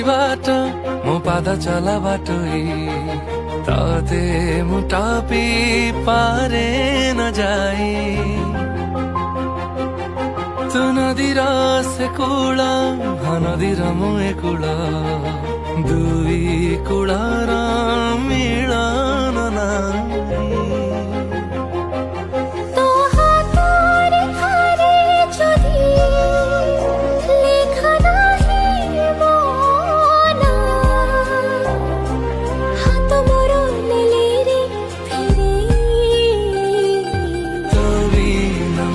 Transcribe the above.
बाट मो पाद चला बाटोई तते मुटापी पारे न जाई तू नदीर से कूल नदीर मुए कूल दुई कूलर मिलन ना